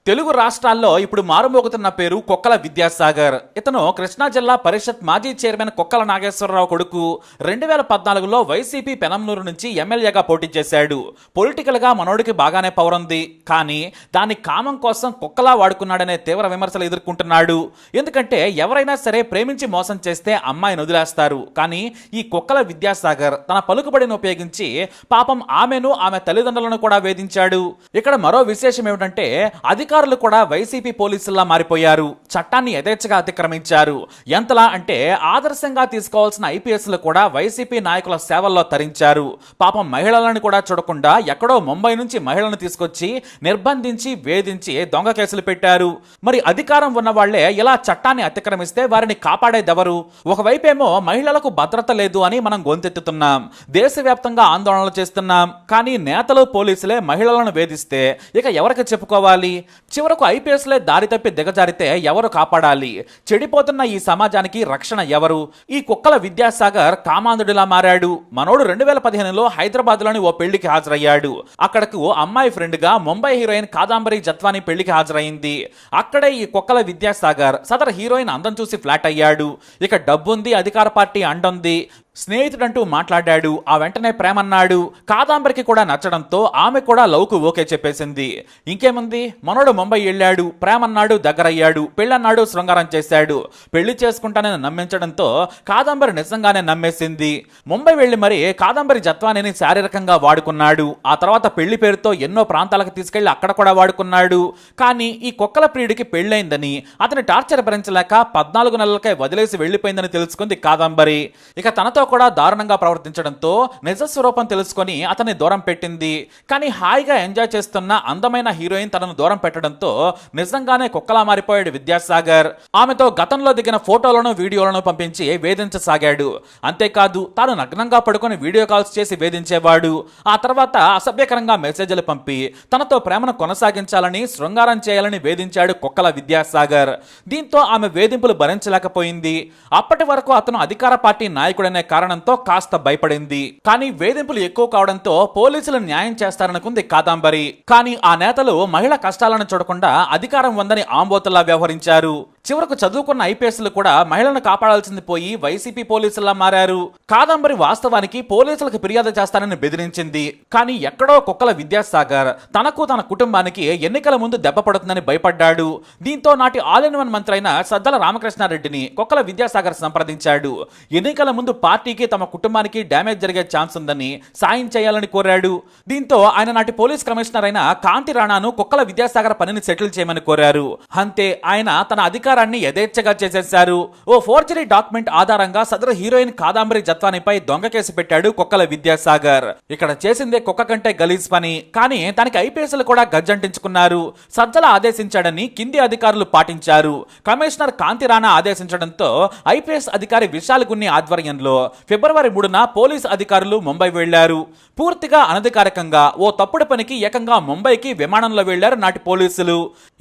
తెలుగు రాష్ట్రాల్లో ఇప్పుడు మారుమోగుతున్న పేరు కొక్కల విద్యాసాగర్. ఇతను కృష్ణా జిల్లా పరిషత్ మాజీ చైర్మన్ కొక్కల నాగేశ్వరరావు కొడుకు. 2014లో వైసీపీ పెనంలూరు నుంచి ఎమ్మెల్యేగా పోటీ చేశాడు. పొలిటికల్ గా మనోడికి బాగానే పవర్ ఉంది, కానీ దాన్ని కామం కోసం కొక్కలా వాడుకున్నాడనే తీవ్ర విమర్శలు ఎదుర్కొంటున్నాడు. ఎందుకంటే ఎవరైనా సరే ప్రేమించి మోసం చేస్తే అమ్మాయిని వదిలేస్తారు, కానీ ఈ కొక్కల విద్యాసాగర్ తన పలుకుబడిని ఉపయోగించి పాపం ఆమెను ఆమె తల్లిదండ్రులను కూడా వేధించాడు. ఇక్కడ మరో విశేషం ఏమిటంటే అధికారులు కూడా వైసీపీ పోలీసుల్లా మారిపోయారు. చట్టాన్ని యథేచ్ఛగా అతిక్రమించారు. ఎంతలా అంటే ఆదర్శంగా తీసుకోవాల్సిన ఐపీఎస్లు కూడా వైసీపీ నాయకుల సేవల్లో తరించారు. పాపం మహిళలను కూడా చూడకుండా ఎక్కడో ముంబై నుంచి మహిళలను తీసుకొచ్చి నిర్బంధించి వేధించి దొంగ కేసులు పెట్టారు. మరి అధికారం ఉన్న వాళ్లే ఇలా చట్టాన్ని అతిక్రమిస్తే వారిని కాపాడేదెవరు? ఒకవైపేమో మహిళలకు భద్రత లేదు అని మనం గొంతెత్తుతున్నాం, దేశవ్యాప్తంగా ఆందోళనలు చేస్తున్నాం, కానీ నేతలు పోలీసులే మహిళలను వేధిస్తే ఇక ఎవరికి చెప్పుకోవాలి? చివరకు ఐపీఎస్లే దారి తప్పి దిగజారితే ఎవరు కాపాడాలి? చెడిపోతున్న ఈ సమాజానికి రక్షణ ఎవరు? ఈ కుక్కల విద్యాసాగర్ కామాంధుడిలా మారాడు. మనోడు 2015లో హైదరాబాద్ లోని ఓ పెళ్లికి హాజరయ్యాడు. అక్కడకు అమ్మాయి ఫ్రెండ్ గా ముంబై హీరోయిన్ కాదంబరి జత్వాని పెళ్లికి హాజరైంది. అక్కడే ఈ కుక్కల విద్యాసాగర్ సదరు హీరోయిన్ అందం చూసి ఫ్లాట్ అయ్యాడు. ఇక డబ్బుంది, అధికార పార్టీ అండుంది, స్నేహితుడంటూ మాట్లాడాడు. ఆ వెంటనే ప్రేమన్నాడు. కాదంబరికి కూడా నచ్చడంతో ఆమె కూడా లవ్కు ఓకే చెప్పేసింది. ఇంకేముంది, మనోడు ముంబై వెళ్ళాడు, ప్రేమన్నాడు, దగ్గరయ్యాడు, పెళ్ళన్నాడు, శృంగారం చేశాడు. పెళ్లి చేసుకుంటానని నమ్మించడంతో కాదంబరి నిజంగానే నమ్మేసింది. ముంబై వెళ్లి మరి కాదంబరి జత్వానిని శారీరకంగా వాడుకున్నాడు. ఆ తర్వాత పెళ్లి పేరుతో ఎన్నో ప్రాంతాలకు తీసుకెళ్లి అక్కడ కూడా వాడుకున్నాడు. కానీ ఈ కుక్కల ప్రియుడికి పెళ్లైందని, అతని టార్చర్ భరించలేక 14 నెలలకే వదిలేసి వెళ్లిపోయిందని తెలుసుకుంది కాదంబరి. ఇక తనతో కూడా దారుణంగా ప్రవర్తించడంతో నిజస్వరూపం తెలుసుకొని అతన్ని దూరం పెట్టింది. కానీ హాయిగా ఎంజాయ్ చేస్తున్న అందమైన హీరోయిన్ తనను దూరం పెట్టడంతో నిజంగానే కుక్కలా మారిపోయాడు విద్యాసాగర్. ఆమెతో గతంలో దిగిన ఫోటోలను వీడియోలను పంపించి వేధించసాగాడు. అంతేకాదు తాను నగ్నంగా పడుకొని వీడియో కాల్స్ చేసి వేధించేవాడు. ఆ తర్వాత అసభ్యకరంగా మెసేజ్లు పంపి తనతో ప్రేమను కొనసాగించాలని, శృంగారం చేయాలని వేధించాడు కుక్కల విద్యాసాగర్. దీంతో ఆమె వేధింపులు భరించలేకపోయింది. అప్పటి వరకు అతను అధికార పార్టీ నాయకుడనే కారణంతో కాస్త భయపడింది. కానీ వేధింపులు ఎక్కువ కావడంతో పోలీసులు న్యాయం చేస్తారనుకుంది కాదంబరి. కానీ ఆ నేతలు మహిళ కష్టాలను చూడకుండా అధికారం ఉందని ఆంబోతుల్లా వ్యవహరించారు. చివరకు చదువుకున్న ఐపీఎస్లు కూడా మహిళను కాపాడాల్సింది పోయి వైసీపీ పోలీసుల్లా మారారు. కాదంబరి వాస్తవానికి పోలీసులకు ఫిర్యాదు చేస్తానని బెదిరించింది. కానీ ఎక్కడో కుక్కల విద్యాసాగర్ తనకు తన కుటుంబానికి ఎన్నికల ముందు దెబ్బ పడుతుందని భయపడ్డాడు. దీంతో నాటి ఆల్ ఇన్ వన్ మంత్రి అయిన సద్దల రామకృష్ణారెడ్డిని కుక్కల విద్యాసాగర్ సంప్రదించాడు. ఎన్నికల ముందు పార్టీకి, తమ కుటుంబానికి డ్యామేజ్ జరిగే ఛాన్స్ ఉందని సాయం చేయాలని కోరాడు. దీంతో ఆయన నాటి పోలీస్ కమిషనర్ అయిన కాంతి రాణాను కుక్కల విద్యాసాగర్ పనిని సెటిల్ చేయమని కోరారు. అంతే, ఆయన తన అధికారాన్ని యథేచ్ఛగా చేసేశారు. ఓ ఫోర్జరీ డాక్యుమెంట్ ఆధారంగా సదరు హీరోయిన్ కాదంబరి జత్వానిపై దొంగ కేసు పెట్టాడు కుక్కల విద్యాసాగర్. ఇక్కడ చేసిందే కుక్క కంటే గలీజ్ పని, కానీ దానికి ఐపీఎస్లు కూడా గజ్జంటించుకున్నారు. సజ్జల ఆదేశించాడని కింది అధికారులు పాటించారు. కమిషనర్ కాంతి రాణా ఆదేశించడంతో ఐపీఎస్ అధికారి విశాల్ గున్ని ఆధ్వర్యంలో ఫిబ్రవరి 3న పోలీస్ అధికారులు ముంబై వెళ్లారు. పూర్తిగా అనధికారికంగా ఓ తప్పుడు పనికి ఏకంగా ముంబైకి విమానంలో వెళ్లారు నాటి పోలీసులు.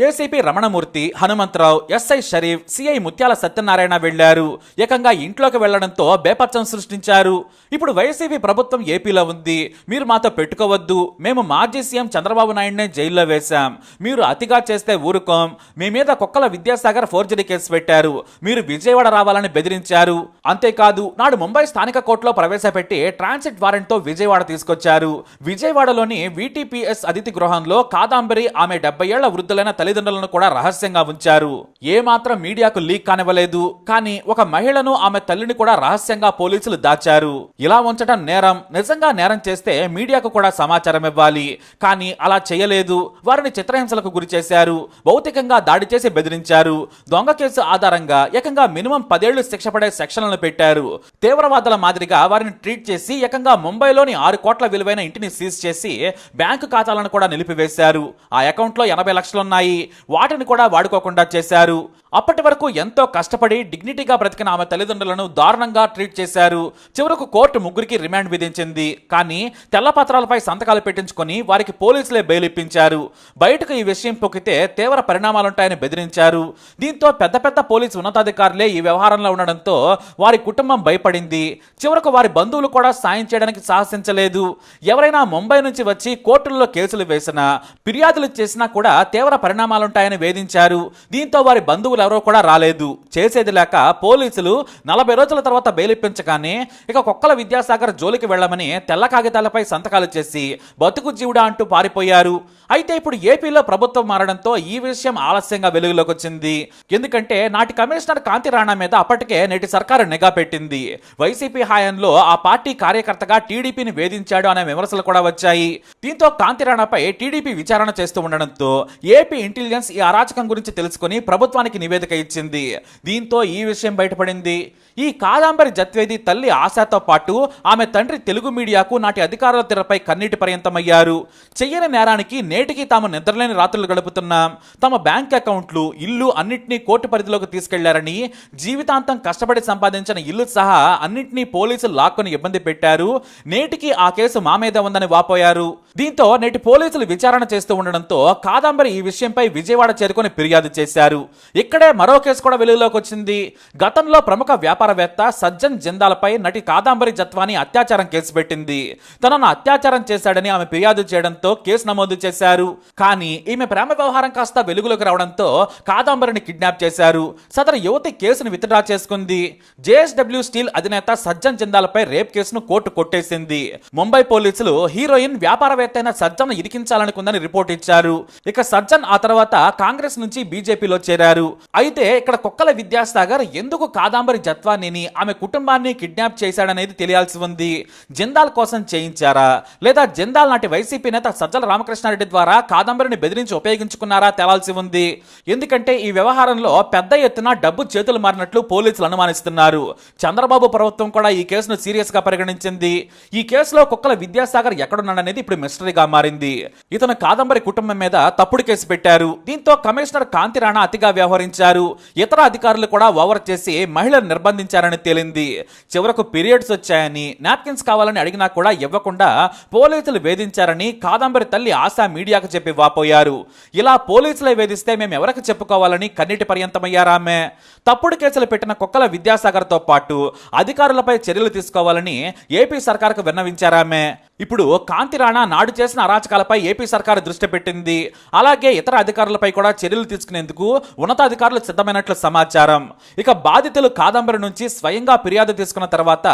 ACP Ramanamurthy, Hanumantharao, SI Sharif, CI Muthyala Satyanarayana వెళ్లారు. ఏకంగా ఇంట్లోకి వెళ్లడంతో బేపచ్చం సృష్టించారు. ఇప్పుడు వైసీపీ ప్రభుత్వం ఏపీలో ఉంది, మీరు మాతో పెట్టుకోవద్దు, మేము మాజీ సీఎం చంద్రబాబు నాయుడునే జైల్లో వేశాం, మీరు అతిగా చేస్తే ఊరుకోం, మీ మీద కుక్కల విద్యాసాగర్ ఫోర్జరీ కేసు పెట్టారు, మీరు విజయవాడ రావాలని బెదిరించారు. అంతేకాదు నాడు ముంబై స్థానిక కోర్టులో ప్రవేశపెట్టి ట్రాన్సిట్ వారెంట్ తో విజయవాడ తీసుకొచ్చారు. విజయవాడలోని వీటీపీఎస్ అతిథి గృహంలో కాదంబరి, ఆమె 70 ఏళ్ల వృద్ధులైన తల్లిదండ్రులను కూడా రహస్యంగా ఉంచారు. ఏమాత్రం మీడియాకు లీక్ కానివ్వలేదు. కానీ ఒక మహిళను, ఆమె తల్లిని కూడా రహస్యంగా పోలీసులు దాచారు. ఇలా ఉంచడం నేరం. నిజంగా నేరం చేస్తే మీడియాకు కూడా సమాచారం ఇవ్వాలి, కానీ అలా చేయలేదు. వారిని చిత్రహింసలకు గురి చేశారు, భౌతికంగా దాడి చేసి బెదిరించారు. దొంగ కేసు ఆధారంగా ఏకంగా మినిమం 10 ఏళ్లు శిక్ష పడే సెక్షన్లను పెట్టారు. తీవ్రవాదుల మాదిరిగా వారిని ట్రీట్ చేసి ఏకంగా ముంబైలోని 6 కోట్ల విలువైన ఇంటిని సీజ్ చేసి బ్యాంకు ఖాతాలను కూడా నిలిపివేశారు. ఆ అకౌంట్లో 80 లక్షలున్నాయి, వాటిని కూడా వాడుకోకుండా చేశారు. అప్పటి వరకు ఎంతో కష్టపడి డిగ్నిటీగా బ్రతికిన ఆమె తల్లిదండ్రులను దారుణంగా ట్రీట్ చేశారు. చివరకు కోర్టు ముగ్గురికి రిమాండ్ విధించింది. కానీ తెల్ల పత్రాలపై సంతకాలు పెట్టించుకొని వారికి పోలీసులే బెయిల్ ఇప్పించారు. బయటకు ఈ విషయం పొక్కితే తీవ్ర పరిణామాలుంటాయని బెదిరించారు. దీంతో పెద్ద పెద్ద పోలీసు ఉన్నతాధికారులే ఈ వ్యవహారంలో ఉండడంతో వారి కుటుంబం భయపడింది. చివరకు వారి బంధువులు కూడా సాయం చేయడానికి సాహసించలేదు. ఎవరైనా ముంబై నుంచి వచ్చి కోర్టుల్లో కేసులు వేసినా, ఫిర్యాదులు చేసినా కూడా తీవ్ర పరిణామాలుంటాయని వేధించారు. దీంతో వారి బంధువులు ఎవరో కూడా రాలేదు. చేసేది లేక పోలీసులు 40 రోజుల తర్వాత బెయిల్ ఇప్పించగానే ఇక కొక్కల విద్యాసాగర్ జోలికి వెళ్లమని తెల్ల కాగితాలపై సంతకాలు చేసి బతుకు జీవుడా అంటూ పారిపోయారు. అయితే ఇప్పుడు ఏపీలో ప్రభుత్వం మారడంతో ఈ విషయం ఆలస్యంగా వెలుగులోకి వచ్చింది. ఎందుకంటే నాటి కమిషనర్ కాంతి రాణా మీద అప్పటికే నేటి సర్కారు నిఘా పెట్టింది. వైసీపీ హయాంలో ఆ పార్టీ కార్యకర్తగా టీడీపీని వేధించాడు అనే విమర్శలు కూడా వచ్చాయి. దీంతో కాంతి రాణాపై టీడీపీ విచారణ చేస్తూ ఉండడంతో ఏపీ ఇంటెలిజెన్స్ ఈ అరాచకం గురించి తెలుసుకుని ప్రభుత్వానికి నివేదిక ఇచ్చింది. దీంతో ఈ విషయం బయటపడింది. ఈ కాదంబరి జత్వేది తల్లి ఆశాతో పాటు ఆమె తండ్రి తెలుగు మీడియాకు నాటి అధికారుల తెరపై కన్నీటి పర్యంతమయ్యారు. చెయ్యని నేరానికి నేటికి తాము నిద్రలేని రాత్రులు గడుపుతున్నాం, తమ బ్యాంక్ అకౌంట్లు, ఇల్లు అన్నింటినీ కోర్టు పరిధిలోకి తీసుకెళ్లారని, జీవితాంతం కష్టపడి సంపాదించిన ఇల్లు సహా అన్నింటినీ పోలీసులు లాక్కొని ఇబ్బంది పెట్టారు, నేటికి ఆ కేసు మా మీద ఉందని వాపోయారు. దీంతో నేటి పోలీసులు విచారణ చేస్తూ ఉండడంతో కాదంబరి ఈ విషయంపై విజయవాడ చేరుకొని ఫిర్యాదు చేశారు. ఇక్కడే మరో కేసు కూడా వెలుగులోకి వచ్చింది. గతంలో ప్రముఖ వ్యాపారవేత్త సజ్జన్ జిందాల్పై నటి కాదంబరి జత్వాని అత్యాచారం కేసు పెట్టింది. తనను అత్యాచారం చేశాడని ఆమె ఫిర్యాదు చేయడంతో కేసు నమోదు చేశారు. కానీ ఈమె ప్రేమ వ్యవహారం కాస్త వెలుగులోకి రావడంతో కాదంబరిని కిడ్నాప్ చేశారు. సదరు యువతి కేసును విత్డ్రా చేసుకుంది. జేఎస్డబ్ల్యూ స్టీల్ అధినేత సజ్జన్ జిందాల్పై రేప్ కేసును కోర్టు కొట్టేసింది. ముంబై పోలీసులు హీరోయిన్ వ్యాపారవేత్త అయిన సజ్జన్ ఇరికించాలనుకుందని రిపోర్ట్ ఇచ్చారు. ఇక సజ్జన్ ఆ తర్వాత కాంగ్రెస్ నుంచి బీజేపీలో చేరారు. అయితే ఇక్కడ కొక్కల విద్యాసాగర్ ఎందుకు కాదంబరి జత్వానీని, ఆమె కుటుంబాన్ని కిడ్నాప్ చేశాడనేది తెలియాల్సి ఉంది. జిందాల్ కోసం చేయించారా, లేదా జిందాల్ నాటి వైసీపీ నేత సజ్జల రామకృష్ణారెడ్డి ద్వారా కాదంబరిని బెదిరించి ఉపయోగించుకున్నారా తేలాల్సి ఉంది. ఎందుకంటే ఈ వ్యవహారంలో పెద్ద ఎత్తున డబ్బు చేతులు మారినట్లు పోలీసులు అనుమానిస్తున్నారు. చంద్రబాబు ప్రభుత్వం కూడా ఈ కేసును సీరియస్ గా పరిగణించింది. ఈ కేసులో కొక్కల విద్యాసాగర్ ఎక్కడున్నాడనేది ఇప్పుడు మిస్టరీగా మారింది. ఇతను కాదంబరి కుటుంబం మీద తప్పుడు కేసు పెట్టారు. దీంతో కమిషనర్ కాంతి రాణా అతిగా వ్యవహరించారు. ఇతర అధికారులు కూడా ఓవర్ చేసి మహిళను నిర్బంధించారని తేలింది. చివరకు పీరియడ్స్ వచ్చాయని, నాప్కిన్స్ కావాలని అడిగినా కూడా ఇవ్వకుండా పోలీసులు వేధించారని కాదంబరి తల్లి ఆశా మీడియాకు చెప్పి వాపోయారు. ఇలా పోలీసులే వేధిస్తే మేము ఎవరికి చెప్పుకోవాలని కన్నీటి పర్యంతమయ్యారామె. తప్పుడు కేసులు పెట్టిన కొక్కల విద్యాసాగర్ తో పాటు అధికారులపై చర్యలు తీసుకోవాలని ఏపీ సర్కారుకు విన్నవించారామె. ఇప్పుడు కాంతి రాణా నాడు చేసిన అరాచకాలపై ఏపీ సర్కారు దృష్టి పెట్టింది. అలాగే ఇతర అధికారులపై కూడా చర్యలు తీసుకునేందుకు ఉన్నతాధికారులు సిద్ధమైనట్లు సమాచారం. ఇక బాధితులు కాదంబరి నుంచి స్వయంగా ఫిర్యాదు తీసుకున్న తర్వాత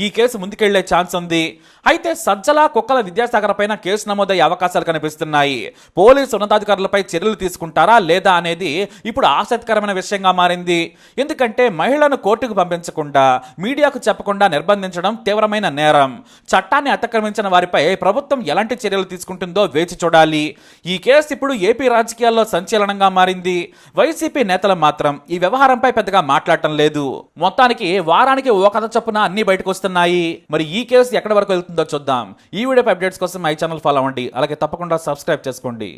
ఈ కేసు ముందుకెళ్లే ఛాన్స్ ఉంది. అయితే సజ్జల కొక్కల విద్యాసాగర్ పైన కేసు నమోదయ్యే అవకాశాలు కనిపిస్తున్నాయి. పోలీసు ఉన్నతాధికారులపై చర్యలు తీసుకుంటారా లేదా అనేది ఇప్పుడు ఆసక్తికరమైన విషయంగా మారింది. ఎందుకంటే మహిళను కోర్టుకు పంపించకుండా, మీడియాకు చెప్పకుండా నిర్బంధించడం తీవ్రమైన నేరం. చట్టాన్ని అతిక్రమించిన వారిపై ప్రభుత్వం ఎలాంటి చర్యలు తీసుకుంటుందో వేచి చూడాలి. ఈ కేసు ఇప్పుడు ఏపీ రాజకీయాల్లో సంచలనంగా మారింది. వైసీపీ నేతలు మాత్రం ఈ వ్యవహారంపై పెద్దగా మాట్లాడటం లేదు. మొత్తానికి వారానికి ఓ కథ చొప్పున అన్ని బయటకు వస్తున్నాయి. మరి ఈ కేసు ఎక్కడి వరకు వెళ్తుందో చూద్దాం. ఈ వీడియో అప్డేట్స్ కోసం మై ఛానల్ ఫాలో అవ్వండి. అలాగే తప్పకుండా సబ్స్క్రైబ్ చేసుకోండి.